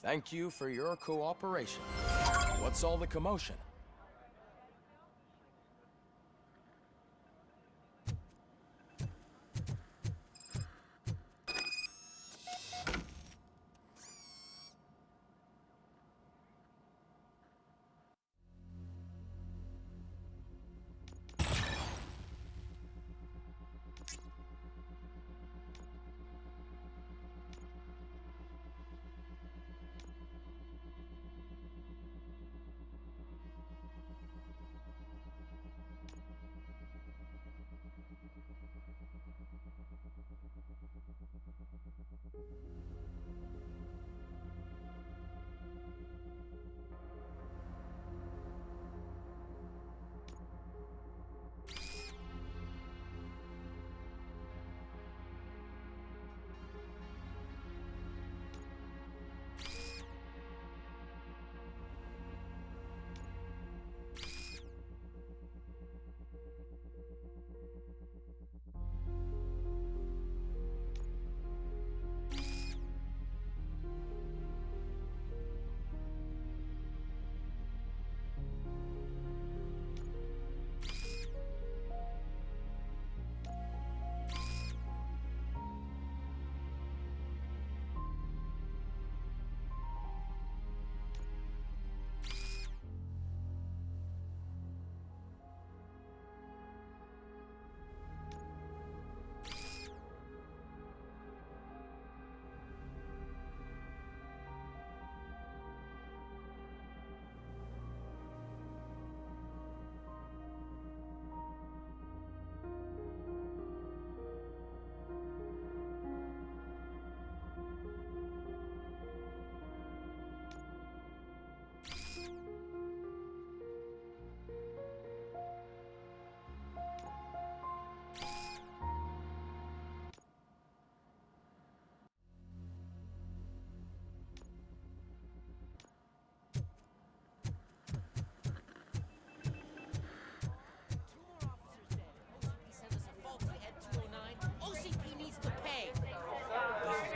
Thank you for your cooperation. What's all the commotion?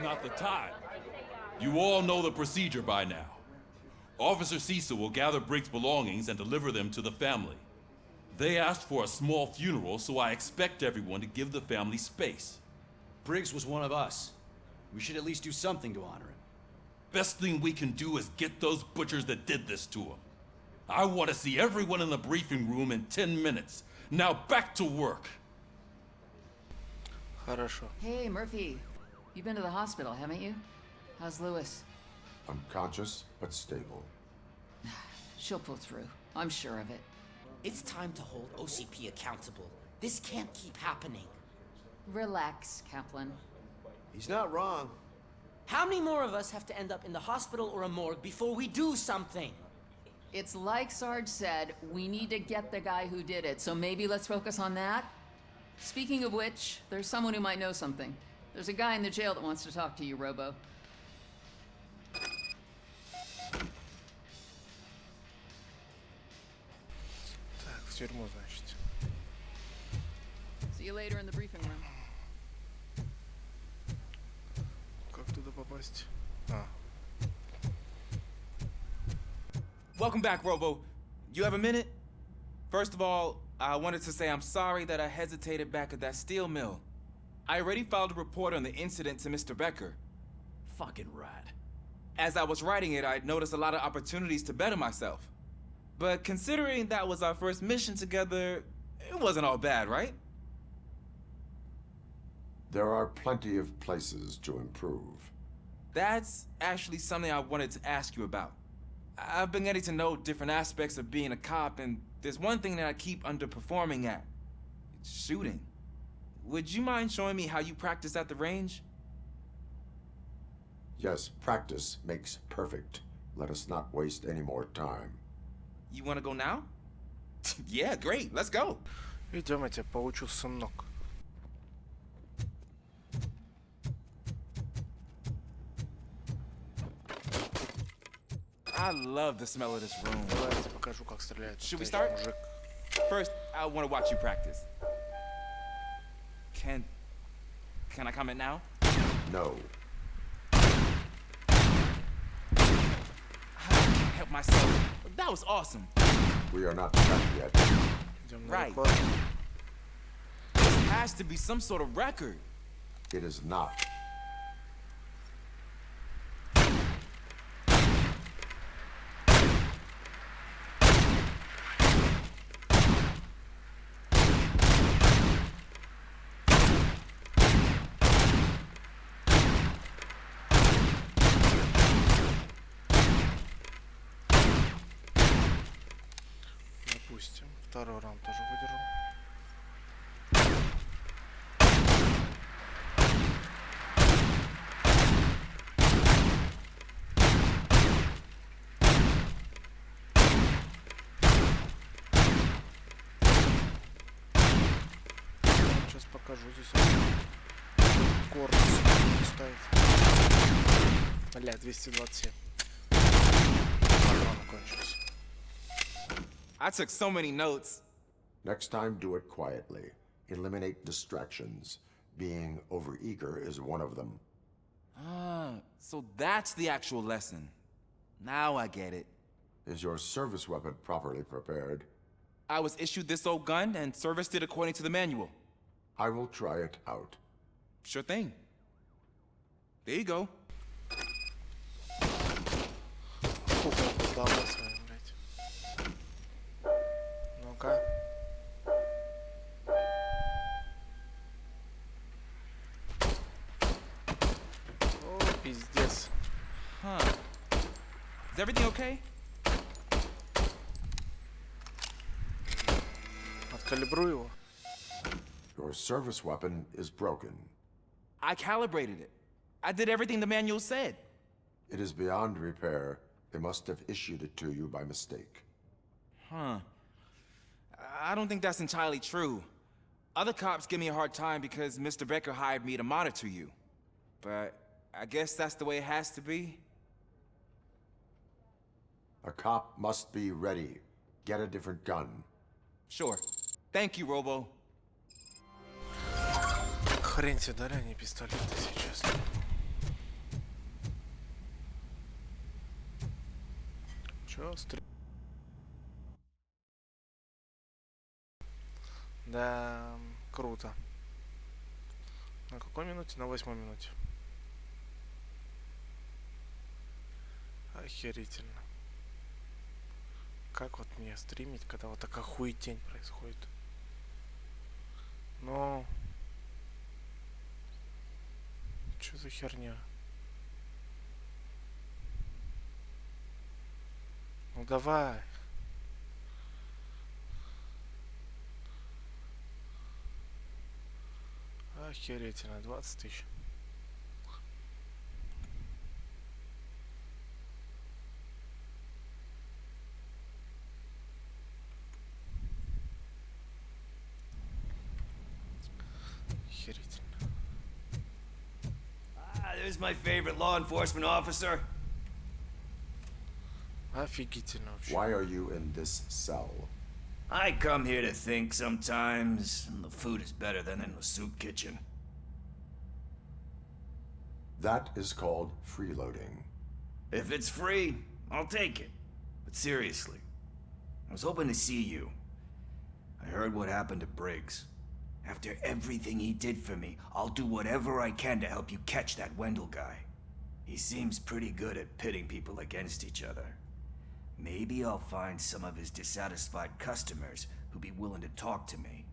Not the time. You all know the procedure by now. Officer Cecil will gather Briggs' belongings and deliver them to the family. They asked for a small funeral, so I expect everyone to give the family space. Briggs was one of us. We should at least do something to honor him. Best thing we can do is get those butchers that did this to him. I want to see everyone in the briefing room in 10 minutes. Now back to work. Хорошо. Hey, Murphy. You've been to the hospital, haven't you? How's Lewis? Unconscious, but stable. She'll pull through. I'm sure of it. It's time to hold OCP accountable. This can't keep happening. Relax, Kaplan. He's not wrong. How many more of us have to end up in the hospital or a morgue before we do something? It's like Sarge said, we need to get the guy who did it, so maybe let's focus on that? Speaking of which, there's someone who might know something. There's a guy in the jail that wants to talk to you, Robo. Так, в тюрьму, значит. See you later in the briefing room. Как туда попасть? Welcome back, Robo. You have a minute? First of all, I wanted to say I'm sorry that I hesitated back at that steel mill. I already filed a report on the incident to Mr. Becker. Fucking rat. As I was writing it, I'd noticed a lot of opportunities to better myself. But considering that was our first mission together, it wasn't all bad, right? There are plenty of places to improve. That's actually something I wanted to ask you about. I've been getting to know different aspects of being a cop, and there's one thing that I keep underperforming at. It's shooting. Would you mind showing me how you practice at the range? Yes, practice makes perfect. Let us not waste any more time. You want to go now? Yeah, great, let's go. Идем, я тебя поучу, сынок. I love the smell of this room. Давай я тебе покажу, как стреляет. Should we настоящий start? мужик. First, I want to watch you practice. Can I comment now? No. help myself. That was awesome. We are not done yet. Идем на Right. рекорд. This has to be some sort of record. It is not. Допустим. Второй раунд тоже выдержал. Сейчас покажу здесь. Корпус ставить. Бля, 227. Патроны кончились. I took so many notes. Next time, do it quietly. Eliminate distractions. Being overeager is one of them. Ah, so that's the actual lesson. Now I get it. Is your service weapon properly prepared? I was issued this old gun and serviced it according to the manual. I will try it out. Sure thing. There you go. Куколку давай свою, блядь. Ну-ка. О, пиздец. Huh. Is everything okay? Откалибруй его. Your service weapon is broken. I calibrated it. I did everything the manual said. It is beyond repair. They must have issued it to you by mistake. Huh. I don't think that's entirely true. Other cops give me a hard time because Mr. Becker hired me to monitor you. But I guess that's the way it has to be. A cop must be ready. Get a different gun. Sure. Thank you, Robo. Хрень тебе дали, а не пистолеты сейчас. Чё, Да, круто. На какой минуте? На 8 минуте. Охерительно. Как вот мне стримить, когда вот такая хуетень происходит? Ну... Чё за херня? Ну давай. Охерительно, 20 тысяч. Охерительно. There's my favorite law enforcement officer. Офигительно вообще. Why are you in this cell? I come here to think sometimes, and the food is better than in the soup kitchen. That is called freeloading. If it's free, I'll take it. But seriously, I was hoping to see you. I heard what happened to Briggs. After everything he did for me, I'll do whatever I can to help you catch that Wendell guy. He seems pretty good at pitting people against each other. Maybe I'll find some of his dissatisfied customers who'd be willing to talk to me.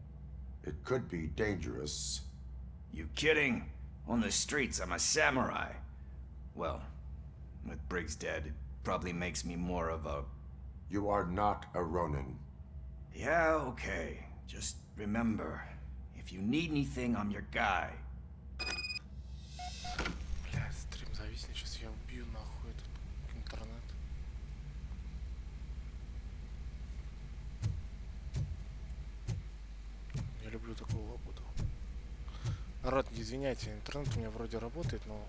It could be dangerous. You kidding? On the streets, I'm a samurai. Well, with Briggs dead, it probably makes me more of a... You are not a Ronin. Yeah, okay. Just remember, if you need anything, I'm your guy. Блядь, стрим зависнет, сейчас я убью нахуй этот интернет. Я люблю такую лабуду. Народ, не извиняйте, интернет у меня вроде работает, но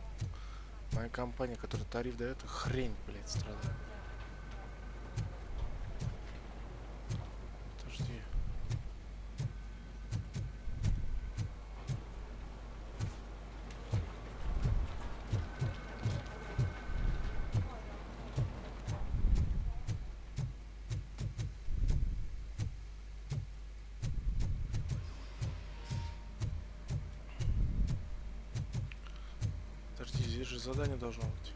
моя компания, которая тариф дает, хрень, блядь, страдает. Подожди. здесь же задание должно быть.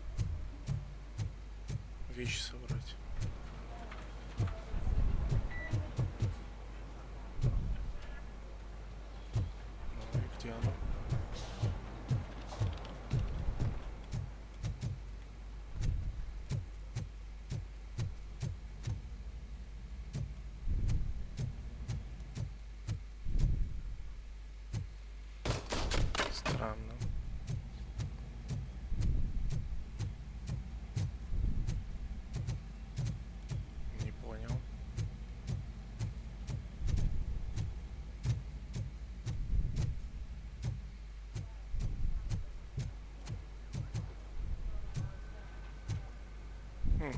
Вещи собрать. Ну и где оно? Странно. Не понял. Хм.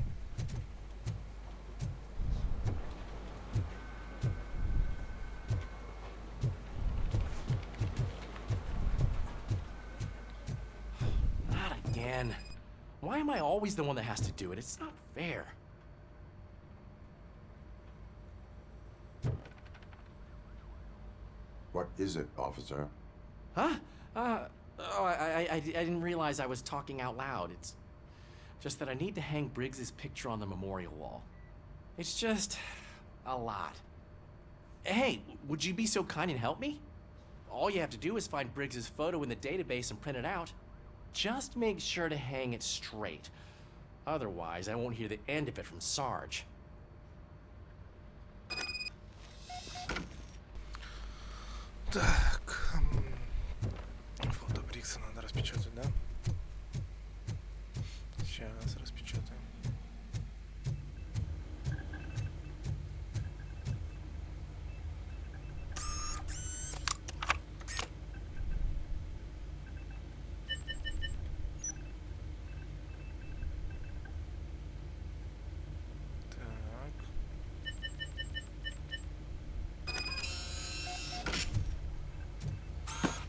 Not again. Why am I always the one that has to do it? It's not fair. What is it, officer? Huh? I didn't realize I was talking out loud. It's just that I need to hang Briggs's picture on the memorial wall. It's just a lot. Hey, would you be so kind and help me? All you have to do is find Briggs's photo in the database and print it out. Just make sure to hang it straight. Otherwise, I won't hear the end of it from Sarge. Так. Фото Брикса надо распечатать, да? Сейчас распечатаем.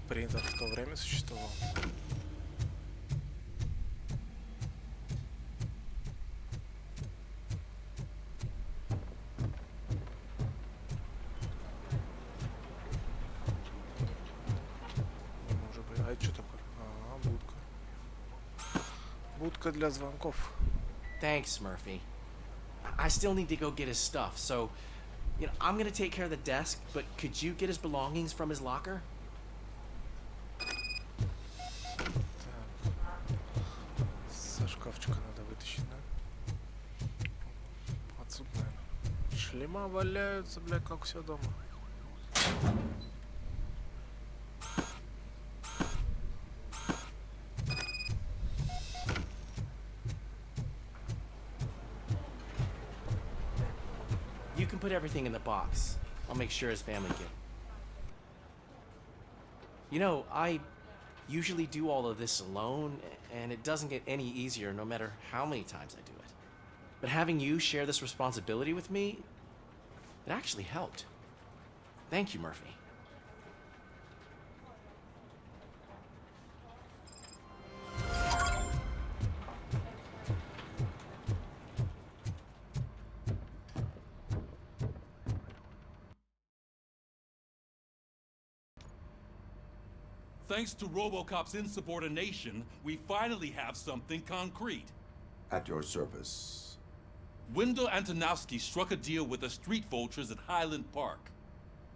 Принтер в то время существовал. Не может быть. А это что такое? А, будка. Будка для звонков. Thanks, Murphy. I still need to go get his stuff, so, I'm gonna take care of the desk, but could you get his belongings from his locker? Со шкафчика надо вытащить, да? Отсюда, наверное. Шлема валяются, бля, как все дома. You can put everything in the box. I'll make sure his family get. I usually do all of this alone, and it doesn't get any easier no matter how many times I do it. But having you share this responsibility with me, it actually helped. Thank you, Murphy. Thanks to Robocop's insubordination, we finally have something concrete. At your service. Wendell Antonowski struck a deal with the street vultures at Highland Park.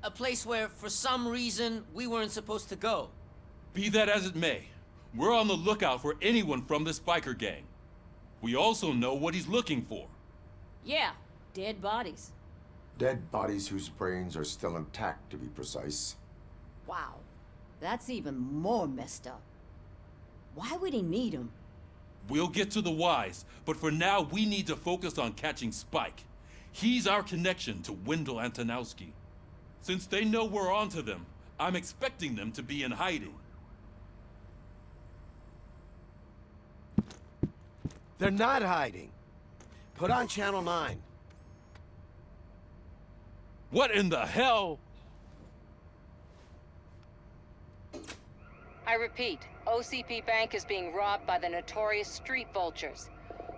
A place where, for some reason, we weren't supposed to go. Be that as it may, we're on the lookout for anyone from this biker gang. We also know what he's looking for. Yeah, dead bodies. Dead bodies whose brains are still intact, to be precise. Wow, that's even more messed up. Why would he need them? We'll get to the whys, but for now we need to focus on catching Spike. He's our connection to Wendell Antonowski. Since they know we're onto them, I'm expecting them to be in hiding. They're not hiding. Put on Channel 9. What in the hell? I repeat, OCP Bank is being robbed by the notorious street vultures.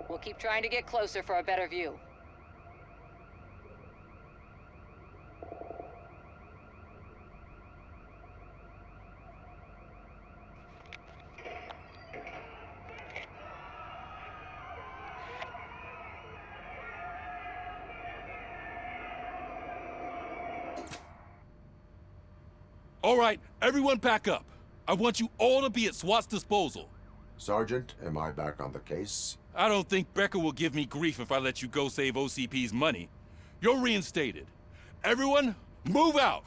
We'll keep trying to get closer for a better view. All right, everyone pack up. I want you all to be at SWAT's disposal. Sergeant, am I back on the case? I don't think Becker will give me grief if I let you go save OCP's money. You're reinstated. Everyone, move out!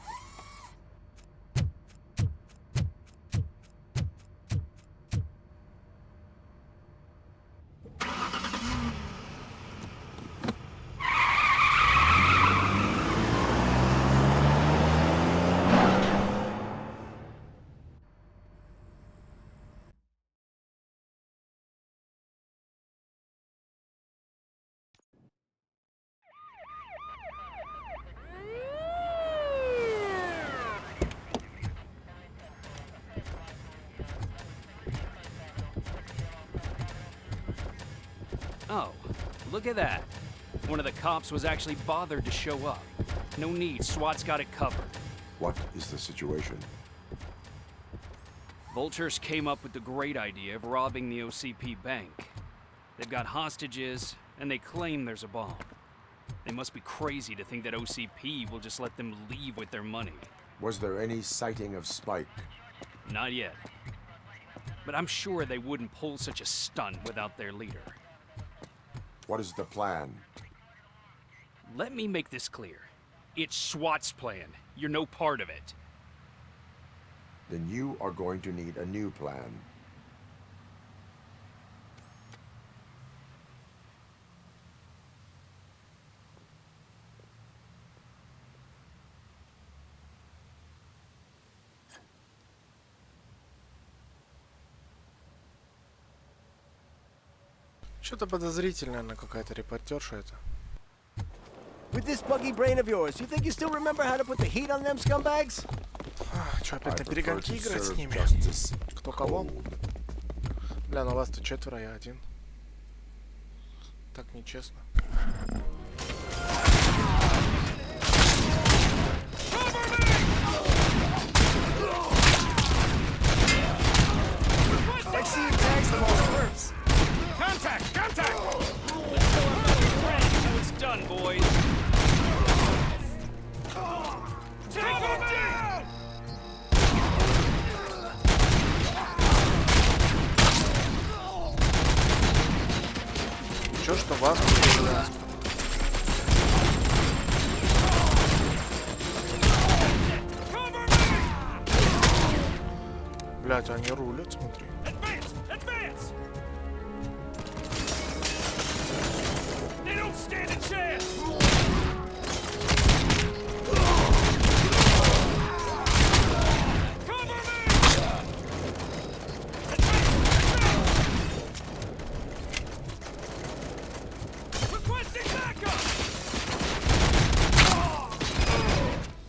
Oh, look at that. One of the cops was actually bothered to show up. No need, SWAT's got it covered. What is the situation? Vultures came up with the great idea of robbing the OCP bank. They've got hostages, and they claim there's a bomb. They must be crazy to think that OCP will just let them leave with their money. Was there any sighting of Spike? Not yet. But I'm sure they wouldn't pull such a stunt without their leader. What is the plan? Let me make this clear. It's SWAT's plan. You're no part of it. Then you are going to need a new plan. Что-то подозрительно, она какая-то репортерша это. With this buggy brain of yours, you think you still remember how to put the heat on them scumbags? Что, опять на перегонки играть с ними? Кто кого? Бля, ну вас-то 4, я 1. Так нечестно. Like seeing tags the most first. Contact! Contact! Let's show our lovely friends how it's done, boys. Take him down! Чё, что вас? Блять, они рулят, смотри. Advance! Advance! They don't stand a chance! Cover me! Requesting backup!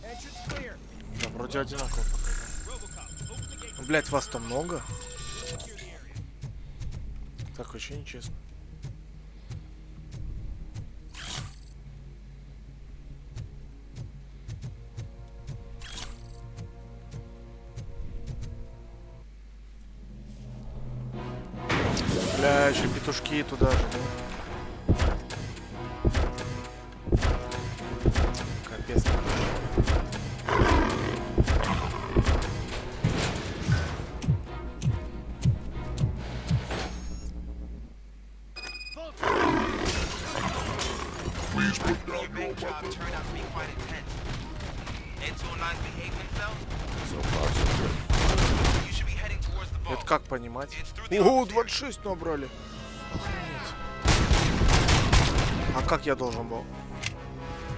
Entrance clear. Да, вроде одинаково пока. Блять, вас-то много? Так вообще нечестно. Бля, еще петушки туда же. Капец. Это как понимать? Ого, 26 набрали. Охренеть. А как я должен был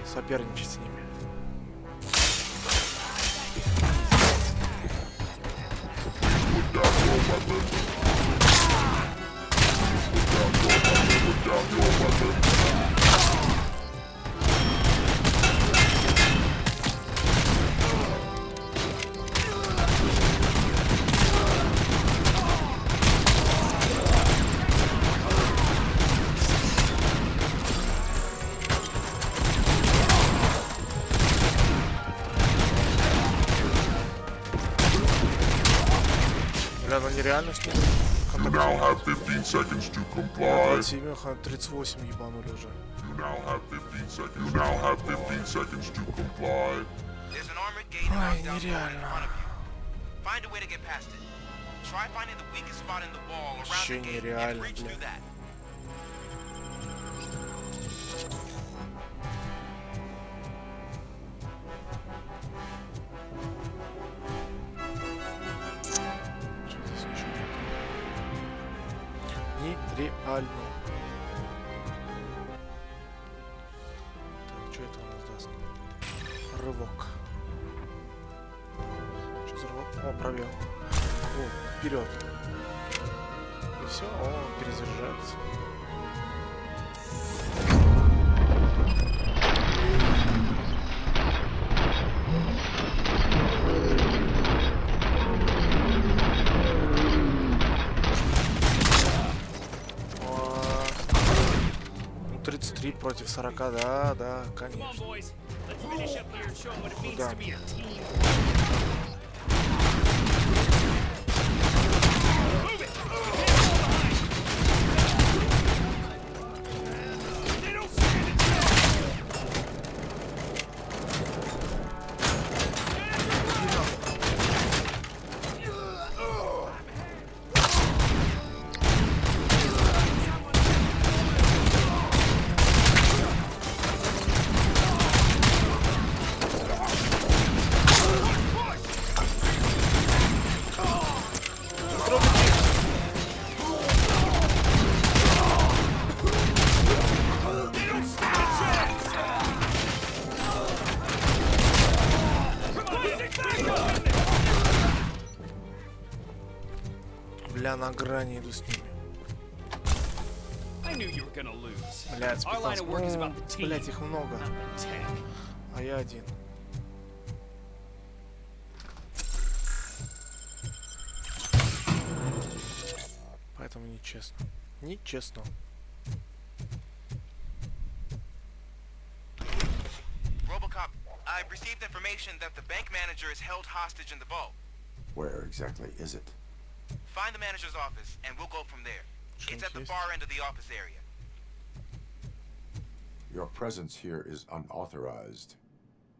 соперничать с ними? Бля, ну нереально с ним. You now have 15 seconds to comply. 38 ебанули уже. You now have 15 seconds. You now have 15 seconds to comply. Ой, нереально. find a way to get past it. Try finding the weakest spot in the wall around the Вообще gate and нереально, reach бля. through that. Что здесь ничего нет? Нереально. Так, что это у нас даст? Рывок. Что за рывок? О, пробел. О, вперед. И все, он перезаряжается. О, ну, 33 против 40, да, конечно. Куда? Бля, на грани иду с ними. I knew you were gonna lose. Блядь, Our line of work is about the team, блядь, их много. not the tech. А я один. Поэтому нечестно. Нечестно. Robocop, I've received information that the bank manager is held hostage in the vault. Where exactly is it? Find the manager's office, and we'll go from there. It's at the far end of the office area. Your presence here is unauthorized.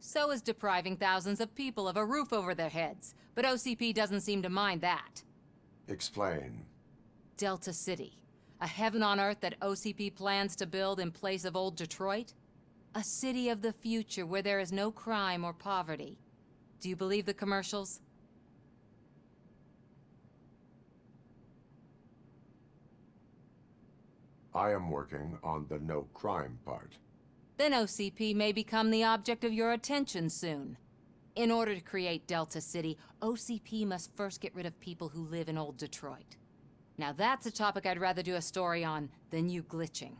So is depriving thousands of people of a roof over their heads. But OCP doesn't seem to mind that. Explain. Delta City. A heaven on earth that OCP plans to build in place of old Detroit? A city of the future where there is no crime or poverty. Do you believe the commercials? I am working on the no crime part. Then OCP may become the object of your attention soon. In order to create Delta City, OCP must first get rid of people who live in old Detroit. Now that's a topic I'd rather do a story on than you glitching.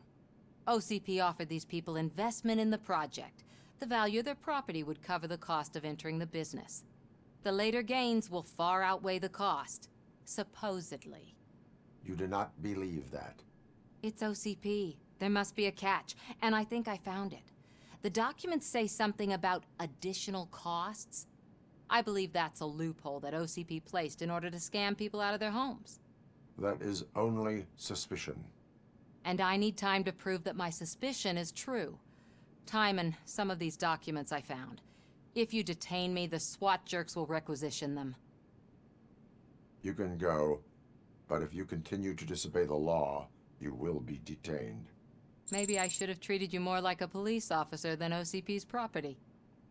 OCP offered these people investment in the project. The value of their property would cover the cost of entering the business. The later gains will far outweigh the cost, supposedly. You do not believe that. It's OCP. There must be a catch, and I think I found it. The documents say something about additional costs. I believe that's a loophole that OCP placed in order to scam people out of their homes. That is only suspicion. And I need time to prove that my suspicion is true. Time and some of these documents I found. If you detain me, the SWAT jerks will requisition them. You can go, but if you continue to disobey the law, you will be detained. Maybe I should have treated you more like a police officer than OCP's property.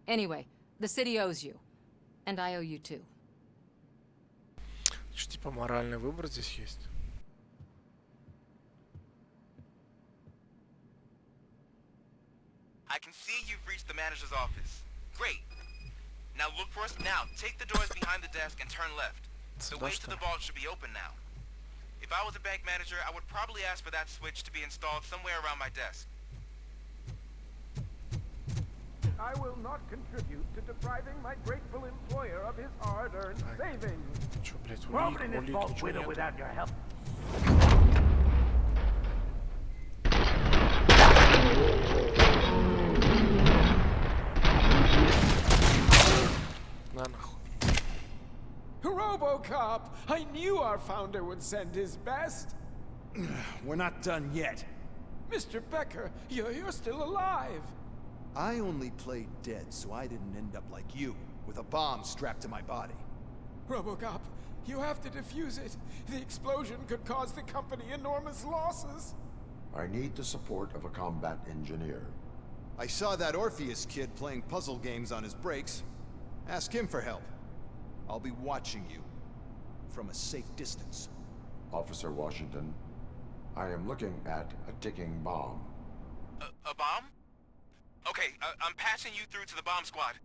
Anyway, the city owes you. And I owe you too. Что, типа, моральный выбор здесь есть? I can see you've reached the manager's office. Great. Now look for us now. Take the doors behind the desk and turn left. The way to the vault should be open now. If I was a bank manager, I would probably ask for that switch to be installed somewhere around my desk. I will not contribute to depriving my grateful employer of his hard-earned savings. Чё, блядь, We're opening this vault with or нету. without your help. На нахуй. Robocop! I knew our founder would send his best. We're not done yet. Mr. Becker, you're still alive. I only played dead so I didn't end up like you, with a bomb strapped to my body. Robocop, you have to defuse it. The explosion could cause the company enormous losses. I need the support of a combat engineer. I saw that Orpheus kid playing puzzle games on his breaks. Ask him for help. I'll be watching you from a safe distance. Officer Washington, I am looking at a ticking bomb. A bomb? Okay, I'm passing you through to the bomb squad.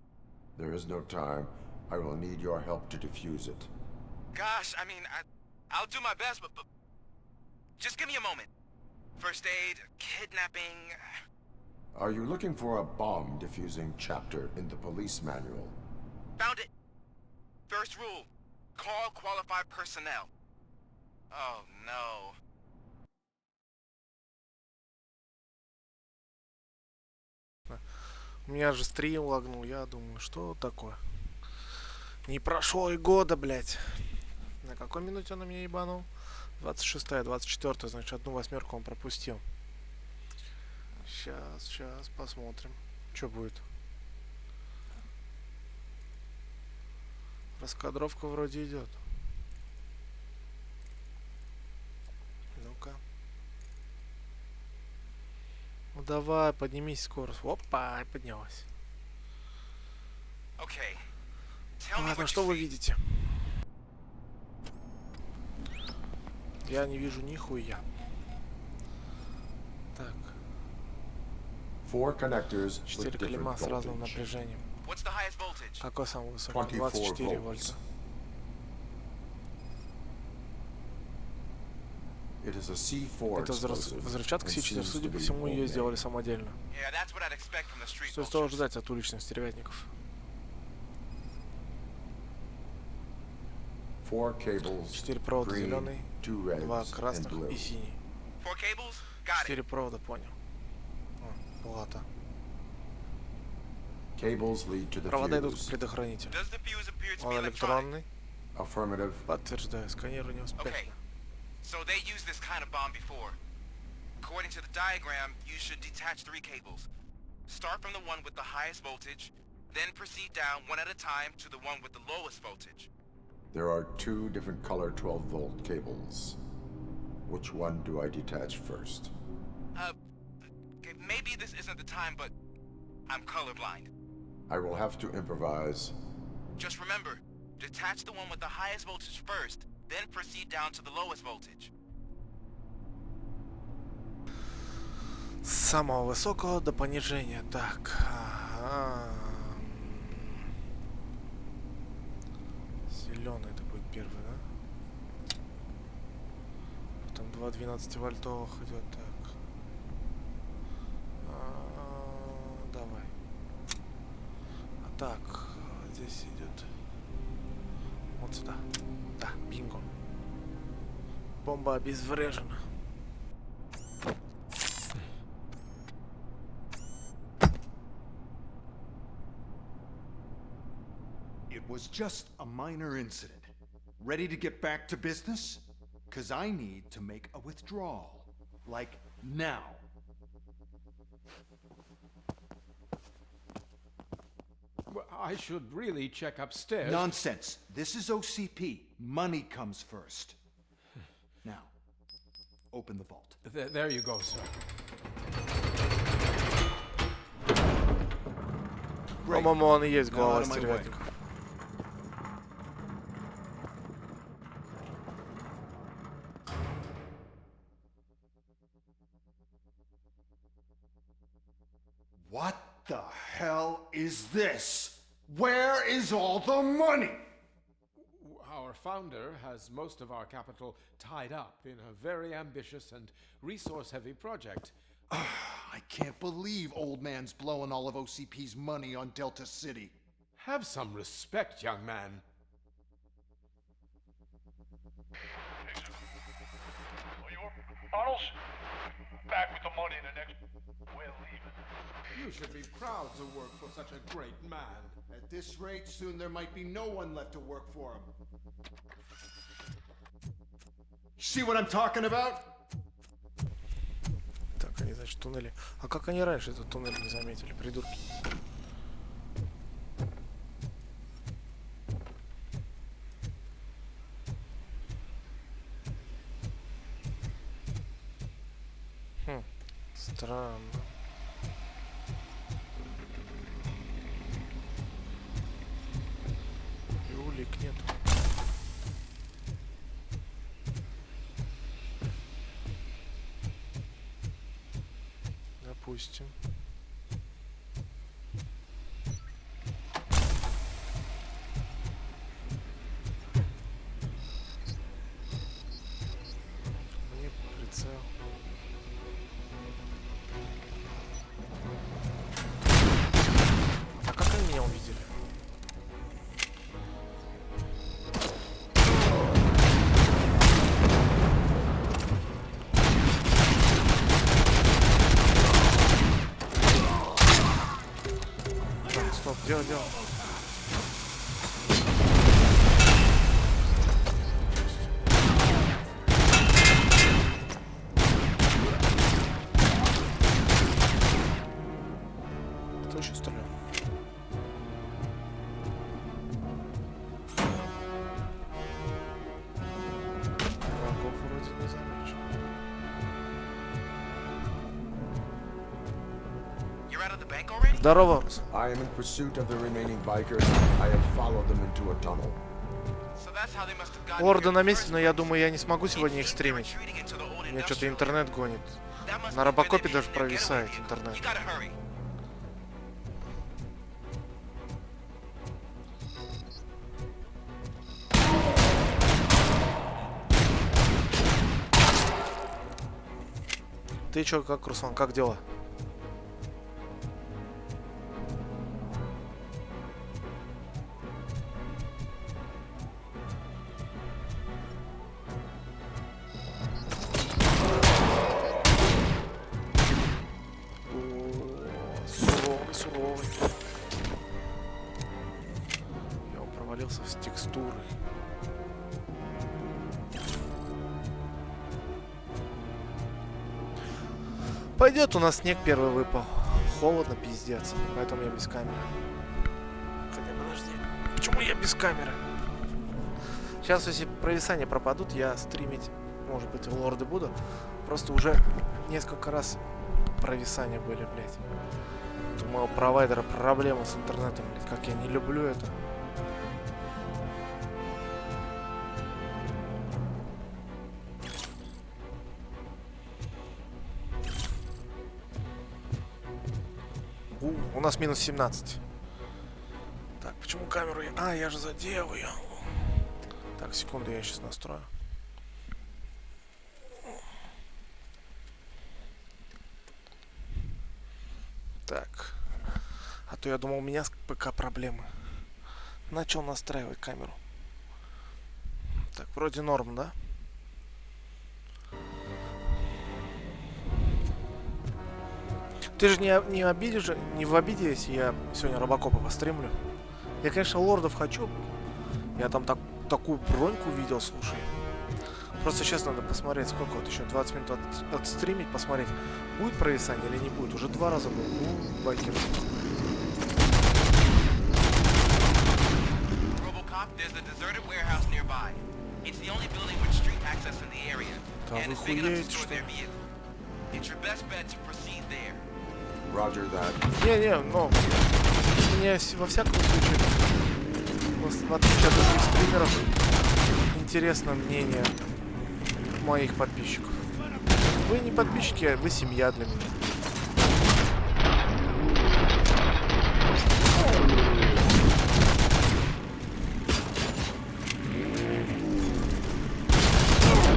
There is no time. I will need your help to defuse it. Gosh, I mean, I'll do my best, but just give me a moment. First aid, kidnapping... Are you looking for a bomb defusing chapter in the police manual? Found it! First rule, call qualified personnel. Oh, no. У меня же стрим лагнул, я думаю, что такое? Не прошло и года, блядь. На какой минуте он на меня ебанул? 26-я, 24-я, значит, одну восьмерку он пропустил. Сейчас посмотрим, что будет. Раскадровка вроде идет. Ну-ка. Ну давай, поднимись скорость. Опа, поднялась. Ладно, что вы видите? Я не вижу нихуя. Так. 4 клемма с разным напряжением. Какой самый высокий? 24 вольта. Это взрывчатка С4, судя по всему, ее сделали самодельно. Что стоит ждать от уличных стервятников? 4 провода зеленый, 2 красных и синий. 4 провода, понял. Плата. Провода идут к предохранителю. Он электронный. Подтверждаю, сканирование успешно. So they used this kind of bomb before. According to the diagram, you should detach 3 cables. Start from the one with the highest voltage, then proceed down one at a time to the one with the lowest voltage. There are 2 different color 12-volt cables. Which one do I detach first? Maybe this isn't the time, but I'm colorblind. I will have to improvise. Just remember, detach the one with the highest voltage first, then proceed down to the lowest voltage. С самого высокого до понижения. Так. Зеленый это будет первый, да? Потом 2 12-вольтовых идет. Так. Давай. А так, здесь идет. Вот сюда. Да, бинго. Бомба обезврежена. It was just a minor incident. Ready to get back to business? 'Cause I need to make a withdrawal. Like now. I should really check upstairs. Nonsense. This is OCP. Money comes first. Now, open the vault. There you go, sir. По-моему, он и есть глава стервятника. What the hell is this? Where is all the money? Our founder has most of our capital tied up in a very ambitious and resource-heavy project. I can't believe old man's blowing all of OCP's money on Delta City. Have some respect, young man. Bottles? Back with the money in the next... We're leaving. You should be proud to work for such a great man. At this rate, soon there might be no one left to work for him. See what I'm talking about? Так, они, значит, туннели. А как они раньше этот туннель не заметили, придурки? Странно. И улик нету. Допустим. Мне прицел. А как они меня увидели? Так, стоп, делай. Кто еще стрелял? Врагов вроде не замечу. You're out of the bank already? Здорово. I am in pursuit of the remaining bikers. I have followed them into a tunnel. So that's how they must have gotten Лорды here на in the месте, first но я place. думаю, я не смогу It сегодня их seems they were стримить. retreating into the old У меня что-то industrial интернет area. гонит. That must На have been Робокопе it даже in their провисает getaway vehicle. интернет. You gotta hurry. Ты чё, как, Руслан, как дела? Суровый. Я провалился с текстурой. Пойдет, у нас снег первый выпал. Холодно, пиздец. Поэтому я без камеры. Хотя, подожди. Почему я без камеры? Сейчас, если провисания пропадут, я стримить, может быть, в лорды буду. Просто уже несколько раз провисания были, блядь. У моего провайдера проблемы с интернетом, блядь. Как я не люблю это. У нас минус 17. Так, почему камеру я... А, я же задел ее. Так, секунду, я сейчас настрою. Так. А то я думал, у меня с ПК проблемы. Начал настраивать камеру. Так, вроде норм, да? Ты же не обидишь, не в обиде, если я сегодня Робокопа постримлю. Я, конечно, лордов хочу. Я там такую броньку видел, слушай. Просто сейчас надо посмотреть, сколько вот еще 20 минут отстримить, посмотреть, будет провисание или не будет. Уже 2 раза был. Байкер. Robocop, there's a deserted warehouse nearby. It's the only building with street access in the area. Да And вы it's big enough to хуеете, store что their ли? vehicle. It's your best bet to proceed there. Roger that. Не, ну, мне во всяком случае, в отличие от других стримеров, интересно мнение моих подписчиков. Вы не подписчики, а вы семья для меня.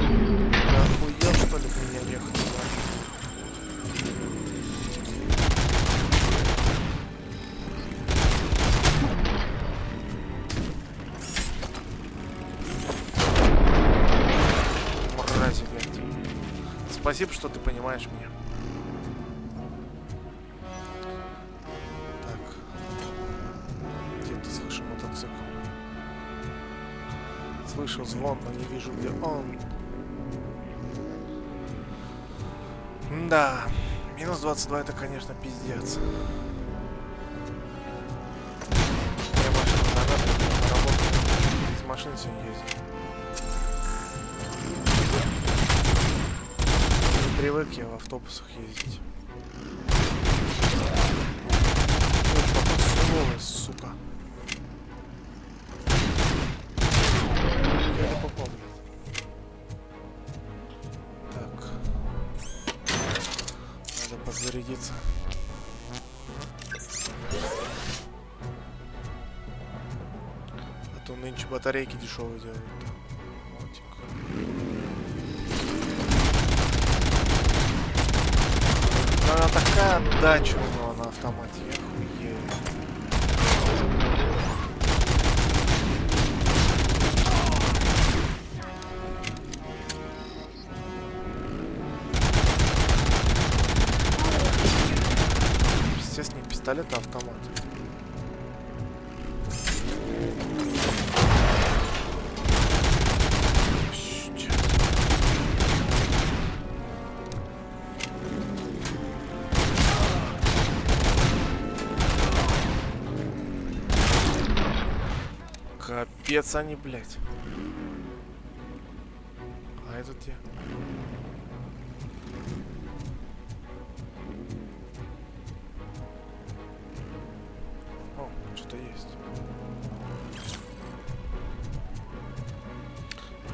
Охуел, что ли, в меня ехать? Мрази, блядь. Спасибо, что ты понимаешь меня. Так. Где-то слышу мотоцикл. Слышу звон, но не вижу, где он. Да, минус 22 это, конечно, пиздец. Я машину назад работаю. С машины сегодня ездил. Не привык я в автобусах ездить. Ой, сука. Я не попал, блядь. Так. Надо подзарядиться. А то нынче батарейки дешевые делают. Мотик. Ну, она такая отдача у него на автомате, я хуею. Естественно, не пистолет, а автомат. Капец они, блядь. А этот где? О, что-то есть.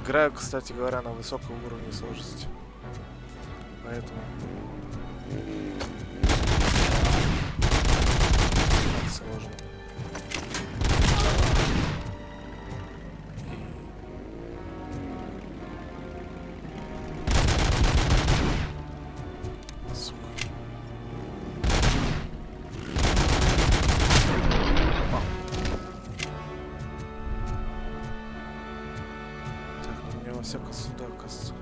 Играю, кстати говоря, на высоком уровне сложности. Поэтому... Так сложно. Всяко сюда, кажется.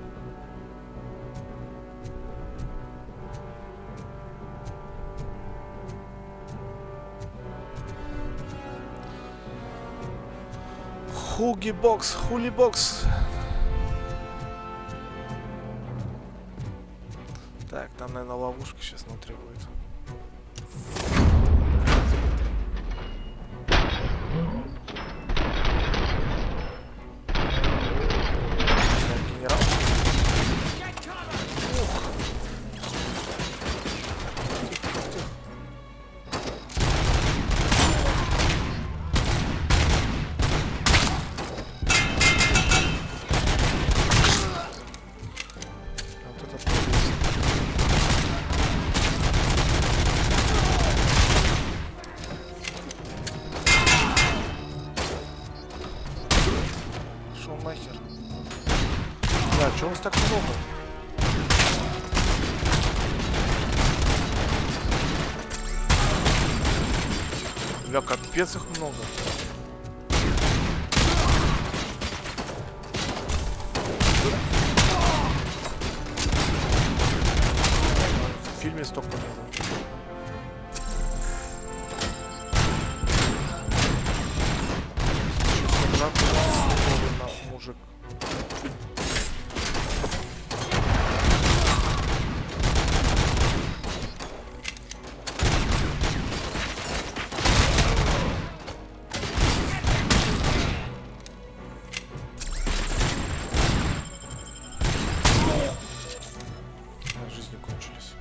Хуги-бокс, хули-бокс. Так, там, наверное, ловушка сейчас внутри будет. Нахер. Да, чего вас так много? Бля, капец их много. В фильме столько не было. Мужик. Жизни кончились.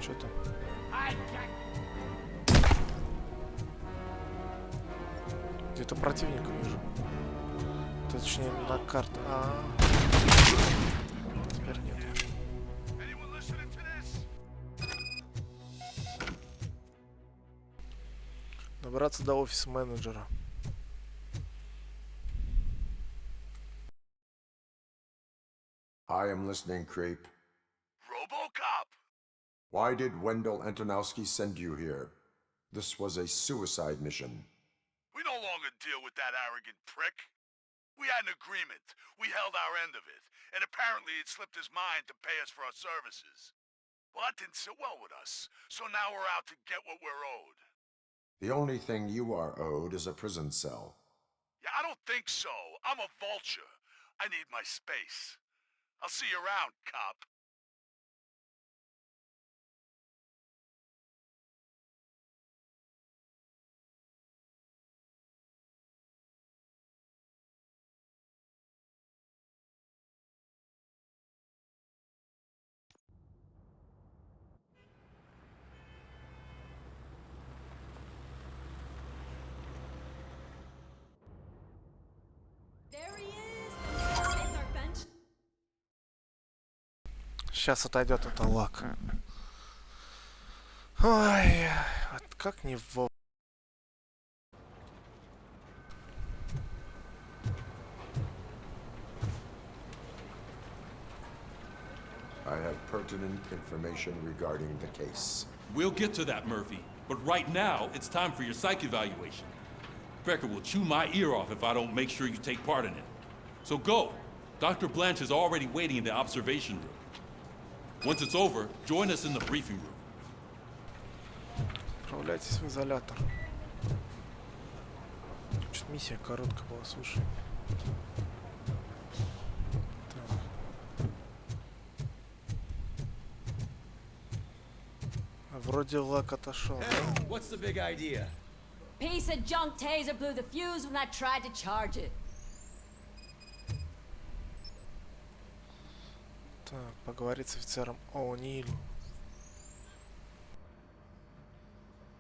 Что там? Где-то противника вижу. Точнее, на карте. Теперь нет. Добраться до офиса менеджера. I am listening, creep. Robocop! Why did Wendell Antonowski send you here? This was a suicide mission. We no longer deal with that arrogant prick. We had an agreement. We held our end of it. And apparently it slipped his mind to pay us for our services. Well, that didn't sit well with us. So now we're out to get what we're owed. The only thing you are owed is a prison cell. Yeah, I don't think so. I'm a vulture. I need my space. I'll see you around, cop. Сейчас отойдет это лак. Ой, вот как не во... I have pertinent information regarding the case. We'll get to that, Murphy. But right now, it's time for your psych evaluation. Becker will chew my ear off if I don't make sure you take part in it. So go. Dr. Blanche is already waiting in the observation room. Once it's over, join us in the briefing room. Отправляйтесь в изолятор. Что-то миссия короткая была, слушай. Вроде лак отошел. What's the big idea? Piece of junk taser blew the fuse when I tried to charge it. Так, поговорить с офицером О'Нил.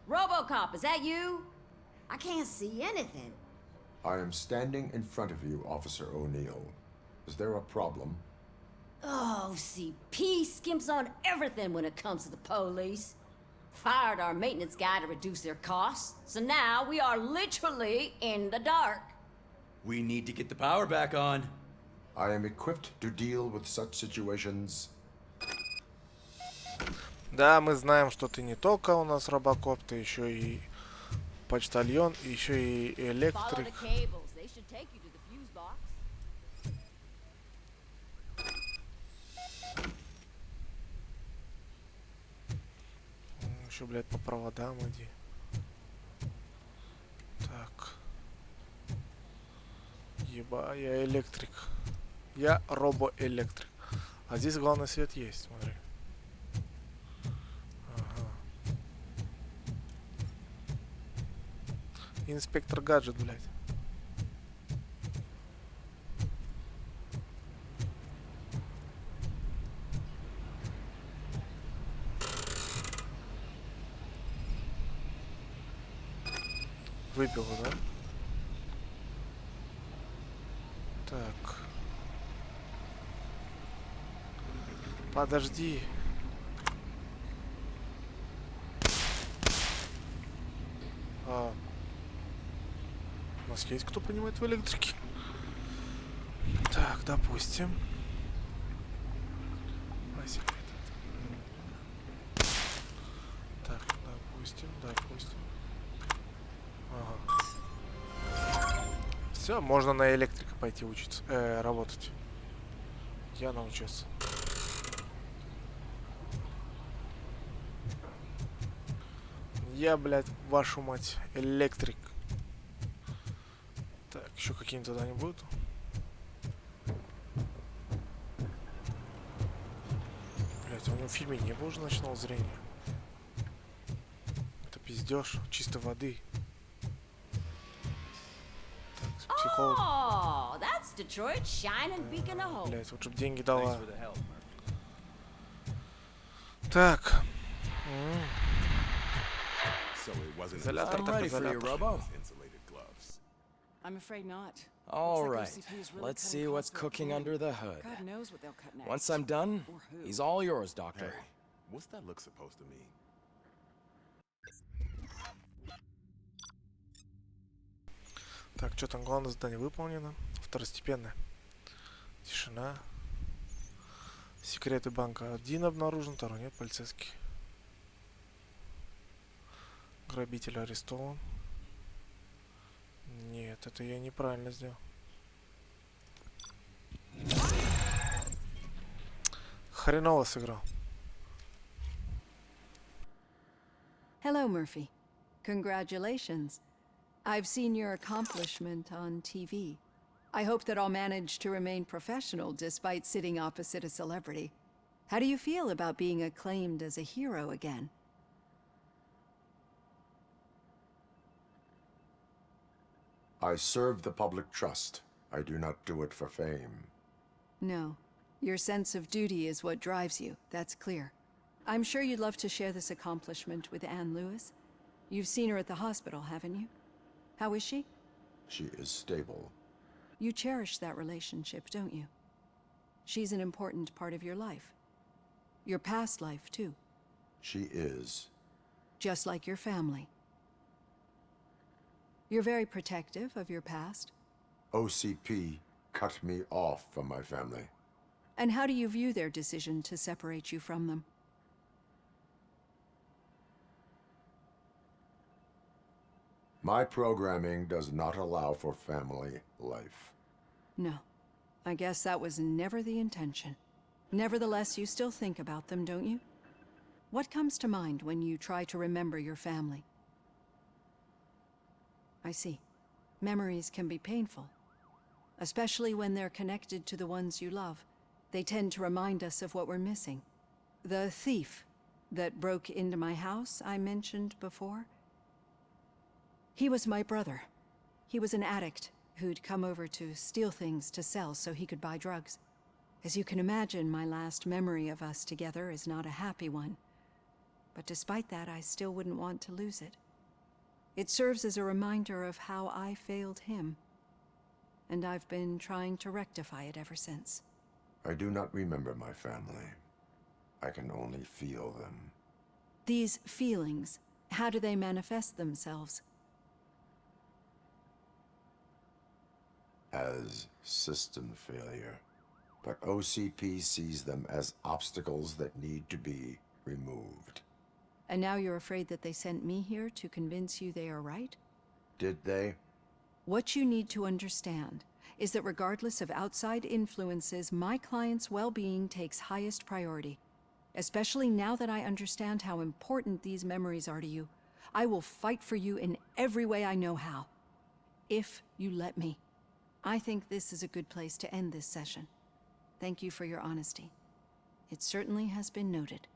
Robocop, is that you? I can't see anything. I am standing in front of you, Officer O'Neill. Is there a problem? Oh, OCP skimps on everything when it comes to the police. Fired our maintenance guy to reduce their costs, so now we are literally in the dark. We need to get the power back on. I am equipped to deal with such situations. Да, мы знаем, что ты не только у нас робокоп, ты еще и почтальон, и еще и электрик. Еще, блядь, по проводам иди. Так. Еба, я электрик. Я робоэлектрик. А здесь главный свет есть, смотри. Ага. Инспектор гаджет, блядь. Выпила, да? Так. Подожди. У нас есть кто понимает в электрике? Так, допустим. Так, допустим. Ага. Все, можно на электрика пойти учиться, работать. Я научился. Я, блядь, вашу мать, электрик. Так, еще какие-нибудь задания будут? Блядь, у него в фильме не было уже ночного зрения. Это пиздеж, чистой воды. Так, психолог. Oh, that's Detroit's shining beacon of hope. Блядь, вот чтобы деньги дала. Так. Изолятор, так изолятор. I'm afraid not. All right, let's see what's cooking under the hood. God knows what they'll cut next. Once I'm done, he's all yours, Doctor. Hey, what's that look supposed to mean? Так, что там, главное задание выполнено. Второстепенное. Тишина. Секреты банка. Один обнаружен, второй нет, полицейский. Грабитель арестован. Нет, это я неправильно сделал. Хреново сыграл. Hello, Murphy. Congratulations. I've seen your accomplishment on TV. I hope that I'll manage to remain professional despite sitting opposite a celebrity. How do you feel about being acclaimed as a hero again? I serve the public trust. I do not do it for fame. No. Your sense of duty is what drives you. That's clear. I'm sure you'd love to share this accomplishment with Anne Lewis. You've seen her at the hospital, haven't you? How is she? She is stable. You cherish that relationship, don't you? She's an important part of your life. Your past life, too. She is. Just like your family. You're very protective of your past. OCP cut me off from my family. And how do you view their decision to separate you from them? My programming does not allow for family life. No. I guess that was never the intention. Nevertheless, you still think about them, don't you? What comes to mind when you try to remember your family? I see. Memories can be painful. Especially when they're connected to the ones you love. They tend to remind us of what we're missing. The thief that broke into my house I mentioned before? He was my brother. He was an addict who'd come over to steal things to sell so he could buy drugs. As you can imagine, my last memory of us together is not a happy one. But despite that, I still wouldn't want to lose it. It serves as a reminder of how I failed him. And I've been trying to rectify it ever since. I do not remember my family. I can only feel them. These feelings, how do they manifest themselves? As system failure. But OCP sees them as obstacles that need to be removed. And now you're afraid that they sent me here to convince you they are right? Did they? What you need to understand is that regardless of outside influences, my client's well-being takes highest priority. Especially now that I understand how important these memories are to you. I will fight for you in every way I know how. If you let me. I think this is a good place to end this session. Thank you for your honesty. It certainly has been noted.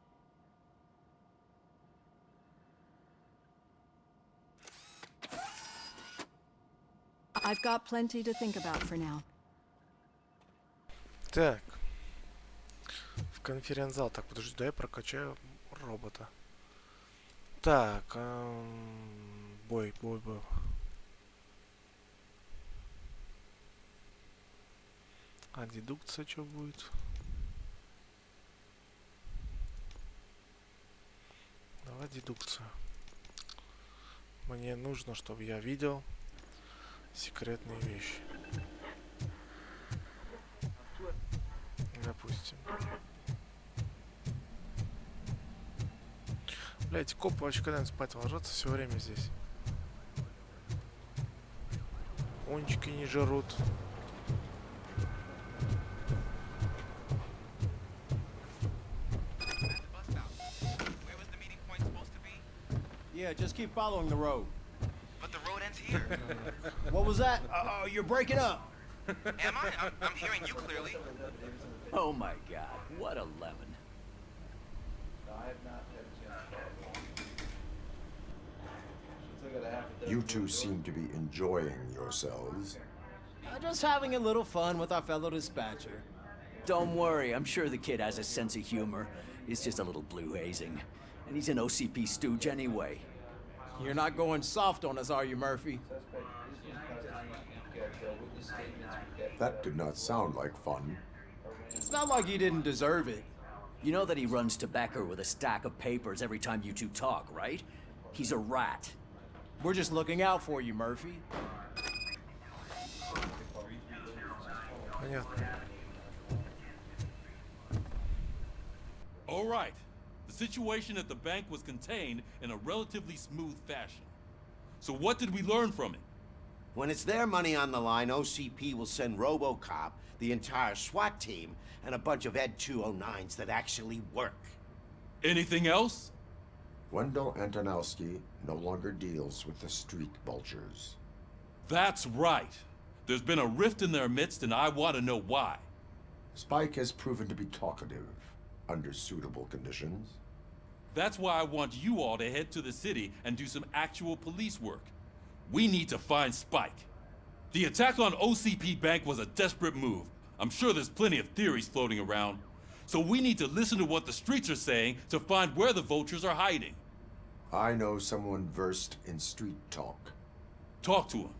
I've got plenty to think about for now. Так. В конференц-зал. Так, подожди, дай прокачаю робота. Так. Бой. А дедукция что будет? Давай дедукцию. Мне нужно, чтобы я видел секретные вещи. Допустим. Блять, копы вообще когда-нибудь спать ложатся, все время здесь. Пончики не жрут. Yeah, just keep following the road. But the road ends here. What was that? Oh, you're breaking up. Am I? I'm hearing you clearly. Oh my god, what a lemon. You two seem to be enjoying yourselves. Just having a little fun with our fellow dispatcher. Don't worry, I'm sure the kid has a sense of humor. It's just a little blue hazing. And he's an OCP stooge anyway. You're not going soft on us, are you, Murphy? That did not sound like fun. It's not like he didn't deserve it. You know that he runs to Becker with a stack of papers every time you two talk, right? He's a rat. We're just looking out for you, Murphy. Понятно. All right. The situation at the bank was contained in a relatively smooth fashion. So what did we learn from it? When it's their money on the line, OCP will send Robocop, the entire SWAT team, and a bunch of Ed 209s that actually work. Anything else? Wendell Antonowski no longer deals with the street vultures. That's right. There's been a rift in their midst, and I want to know why. Spike has proven to be talkative under suitable conditions. That's why I want you all to head to the city and do some actual police work. We need to find Spike. The attack on OCP Bank was a desperate move. I'm sure there's plenty of theories floating around. So we need to listen to what the streets are saying to find where the vultures are hiding. I know someone versed in street talk. Talk to him.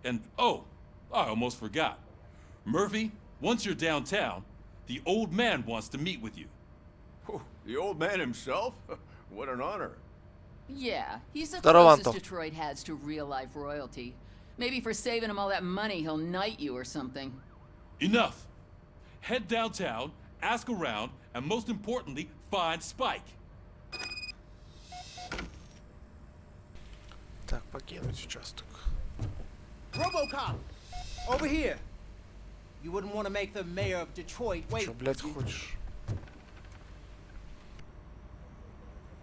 And, oh, I almost forgot. Murphy, once you're downtown, the old man wants to meet with you. Oh, the old man himself? What an honor. Yeah, he's the Здорово, closest Антон. Detroit has to real-life royalty. Maybe for saving him all that money, he'll knight you or something. Enough! Head downtown, ask around, and most importantly, find Spike. Так, покинуть участок. Robocop! Over here! You wouldn't want to make the mayor of Detroit wait. Что, блядь, хочешь?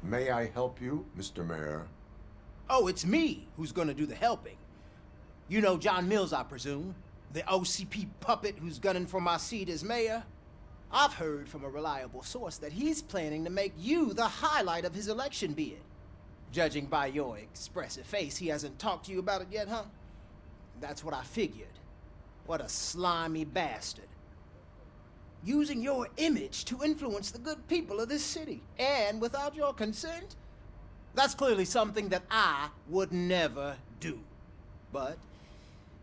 May I help you, Mr. Mayor? Oh, it's me who's gonna do the helping. You know John Mills, I presume? The OCP puppet who's gunning for my seat as mayor? I've heard from a reliable source that he's planning to make you the highlight of his election bid. Judging by your expressive face, he hasn't talked to you about it yet, huh? That's what I figured. What a slimy bastard. Using your image to influence the good people of this city, and without your consent? That's clearly something that I would never do. But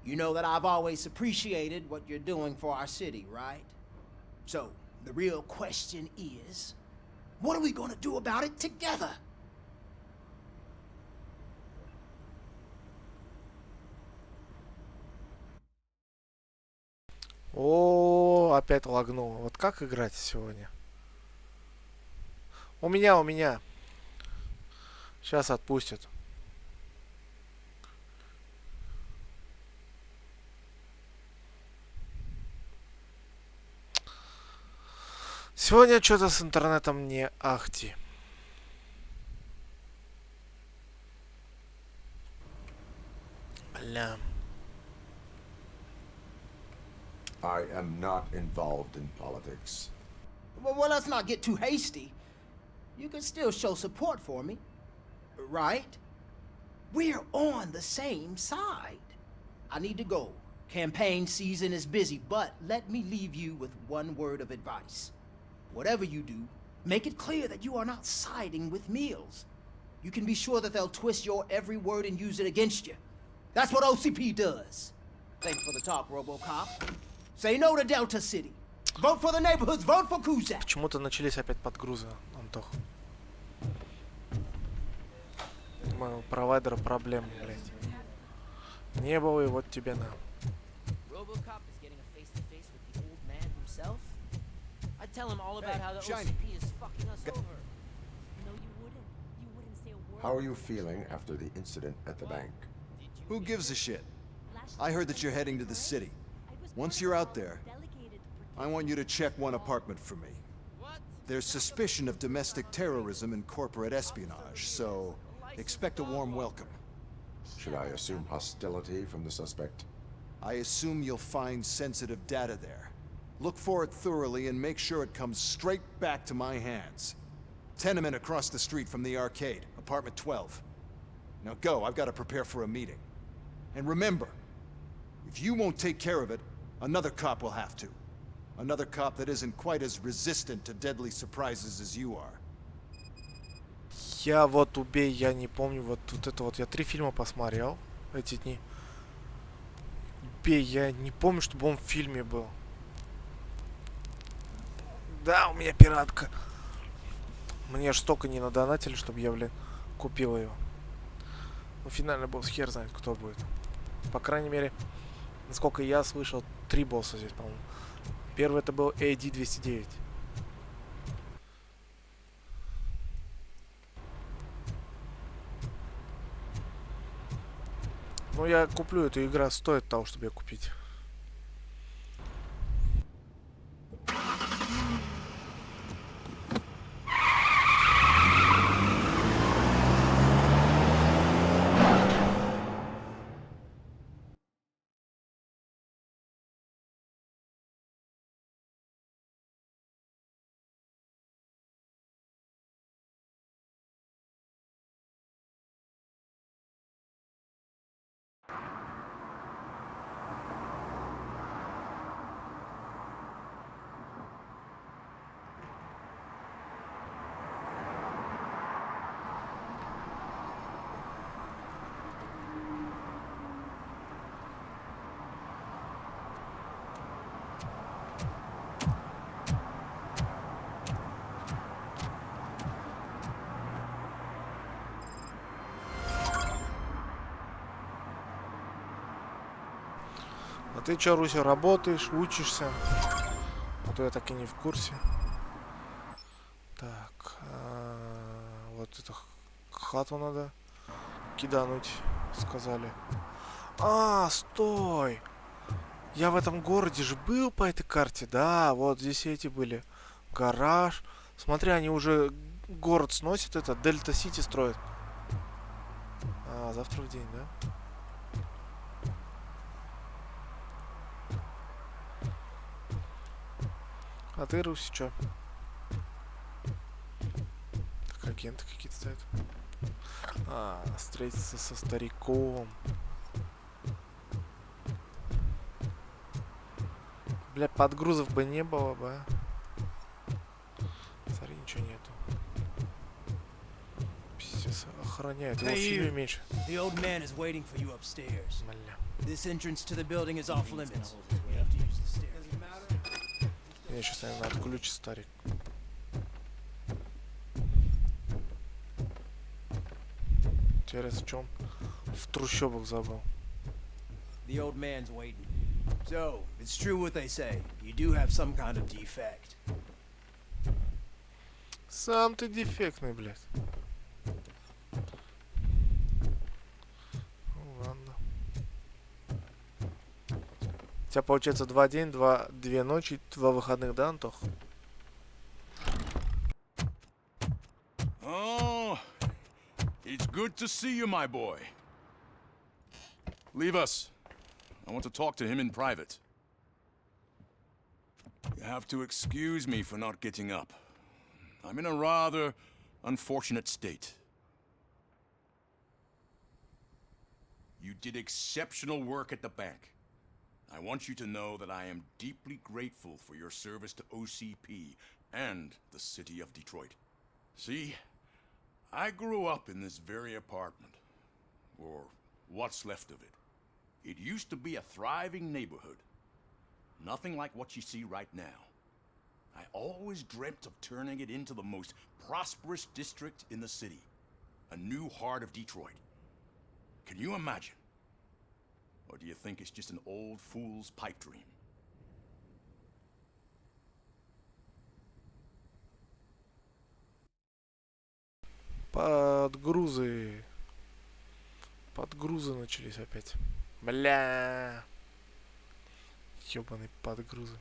you know that I've always appreciated what you're doing for our city, right? So, the real question is, what are we gonna do about it together? О, опять лагнуло. Вот как играть сегодня? У меня. Сейчас отпустят. Сегодня что-то с интернетом не ахти. Бля. I am not involved in politics. Well, let's not get too hasty. You can still show support for me, right? We're on the same side. I need to go. Campaign season is busy, but let me leave you with one word of advice. Whatever you do, make it clear that you are not siding with Mills. You can be sure that they'll twist your every word and use it against you. That's what OCP does. Thanks for the talk, Robocop. Say no to Delta City. Vote for the neighborhoods. Vote for Kuzak. Почему-то начались опять подгрузы, Антох. У моего провайдера проблемы, блядь. Не было, и вот тебе на. Robocop is getting a face-to-face with the old man himself. I'd tell him all about how the Shiny. OCP is fucking us over. No, you wouldn't. You wouldn't say a word. How are you feeling after the incident at the bank? Who gives a shit? I heard that you're heading to the city. Once you're out there, I want you to check one apartment for me. There's suspicion of domestic terrorism and corporate espionage, so expect a warm welcome. Should I assume hostility from the suspect? I assume you'll find sensitive data there. Look for it thoroughly and make sure it comes straight back to my hands. Tenement across the street from the arcade, apartment 12. Now go, I've got to prepare for a meeting. And remember, if you won't take care of it, another cop will have to. Another cop that isn't quite as resistant to deadly surprises as you are. Я вот убей, я не помню, вот это вот, я 3 фильма посмотрел эти дни. Убей, я не помню, чтобы он в фильме был. Да, у меня пиратка. Мне ж столько не надонатили, чтобы я, блин, купил ее. Ну, финальный босс, хер знает, кто будет. По крайней мере, насколько я слышал, 3 босса здесь, по-моему. Первый это был AD-209. Ну, я куплю эту игру, стоит того, чтобы ее купить. Ты чё, Руся, работаешь, учишься? А то я так и не в курсе. Так, вот эту хату надо кидануть, сказали. А, стой! Я в этом городе же был по этой карте, да, вот здесь эти были. Гараж. Смотри, они уже город сносят, это Дельта Сити строят. А, завтра в день, да? А ты, Русь, чё? Так, агенты какие-то стоят. А, встретиться со стариком. Бля, подгрузов бы не было бы, а. Смотри, ничего нету. Пиздец, охраняют. Его сильно меньше. The old man is waiting for you upstairs. Бля. This entrance to the building is off limits. You have to use the stairs. Я сейчас, наверное, отключу старик. Интересно, что он в трущобах забыл. The old man's waiting. So, it's true what they say. You do have some kind of defect. Сам ты дефектный, блядь. Ну ладно. У тебя получается 2 дня, 2 ночи, 2 выходных, да, Антох? Oh, it's good to see you, my boy. Leave us. I want to talk to him in private. You have to excuse me for not getting up. I'm in a rather unfortunate state. You did exceptional work at the bank. I want you to know that I am deeply grateful for your service to OCP and the city of Detroit. See, I grew up in this very apartment, or what's left of it. It used to be a thriving neighborhood. Nothing like what you see right now. I always dreamt of turning it into the most prosperous district in the city. A new heart of Detroit. Can you imagine? Or do you think it's just an old fool's pipe dream? Подгрузы. Подгрузы начались опять. Бля. Ёбаные подгрузы.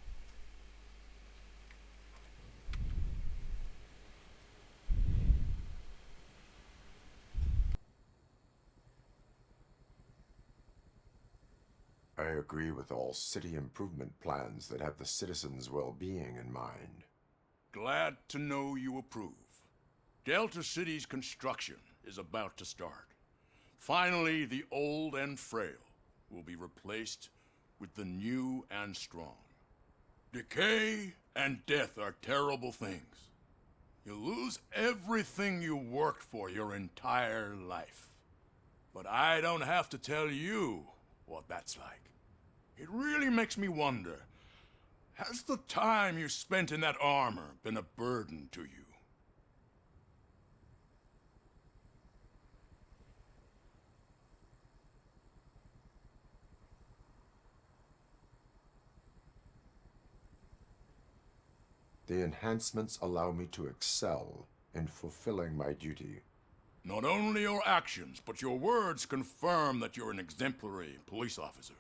I agree with all city improvement plans that have the citizens' well-being in mind. Glad to know you approve. Delta City's construction is about to start. Finally, the old and frail will be replaced with the new and strong. Decay and death are terrible things. You lose everything you worked for your entire life. But I don't have to tell you what that's like. It really makes me wonder, has the time you spent in that armor been a burden to you? The enhancements allow me to excel in fulfilling my duty. Not only your actions, but your words confirm that you're an exemplary police officer.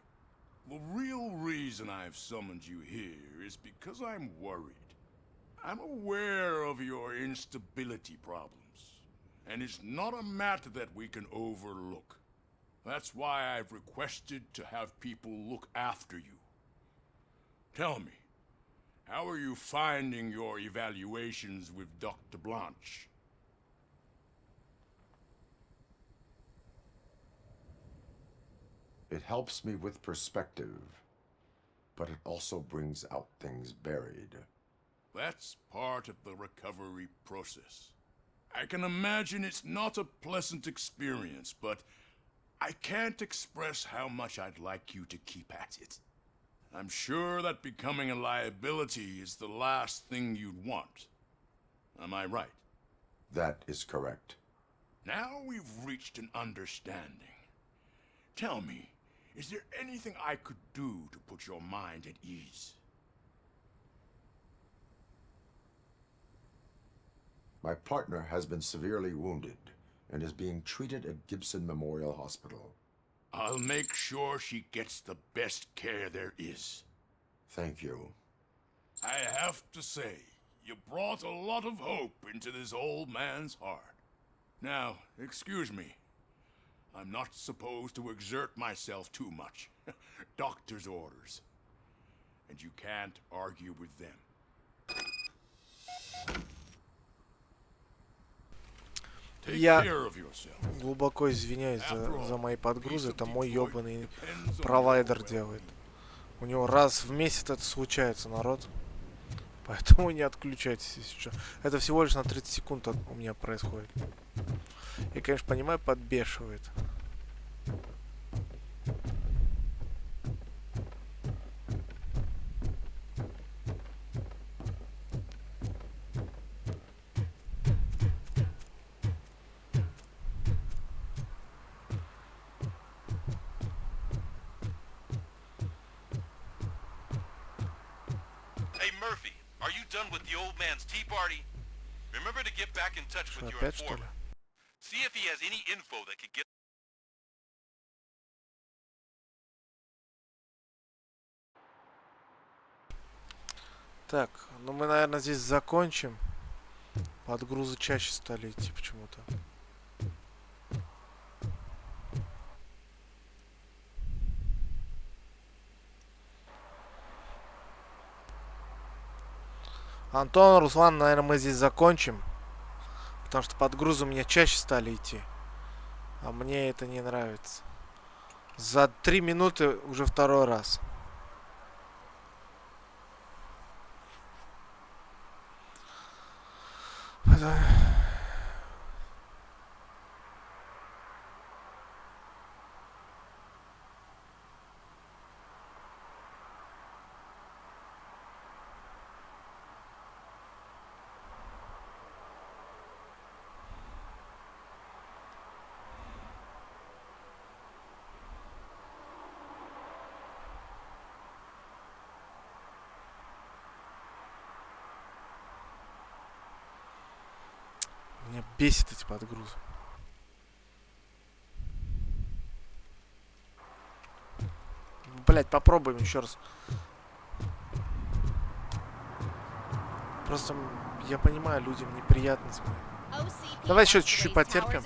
The real reason I've summoned you here is because I'm worried. I'm aware of your instability problems, and it's not a matter that we can overlook. That's why I've requested to have people look after you. Tell me, how are you finding your evaluations with Dr. Blanche? It helps me with perspective, but it also brings out things buried. That's part of the recovery process. I can imagine it's not a pleasant experience, but I can't express how much I'd like you to keep at it. I'm sure that becoming a liability is the last thing you'd want. Am I right? That is correct. Now we've reached an understanding. Tell me, Is there anything I could do to put your mind at ease? My partner has been severely wounded and is being treated at Gibson Memorial Hospital. I'll make sure she gets the best care there is. Thank you. I have to say, you brought a lot of hope into this old man's heart. Now, excuse me. I'm not supposed to exert myself too much. Doctor's orders. And you can't argue with them. Я глубоко извиняюсь за мои подгрузы. Это мой ёбаный провайдер делает. У него раз в месяц это случается, народ. Поэтому не отключайтесь, если что. Это всего лишь на 30 секунд у меня происходит. Я, конечно, понимаю, подбешивает. Hey Murphy, are you done with the old man's tea party? Remember to get back in touch with your informant. See if he has any info that could get... Так, ну мы, наверное, здесь закончим. Подгрузы чаще стали идти почему-то. Антон, Руслан, наверное, мы здесь закончим. Потому что подгрузы у меня чаще стали идти. А мне это не нравится. За 3 минуты уже второй раз. Меня бесит эти подгрузы. Блять, попробуем еще раз. Просто я понимаю, людям неприятно смотреть. Давай еще чуть-чуть потерпим.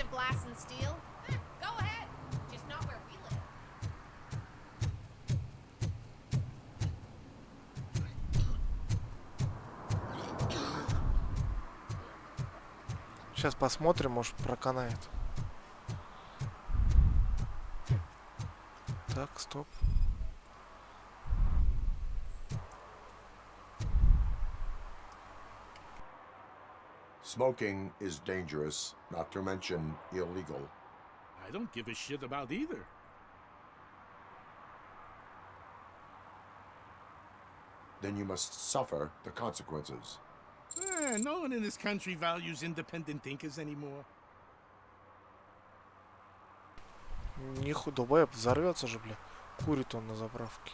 Сейчас посмотрим, может проканает. Так, стоп. Smoking is dangerous, not to mention illegal. I don't give a shit about either. Then you must suffer the consequences. No one in this country values independent thinkers anymore. Нихуя, долбоеб, взорвется же, бля. Курит он на заправке.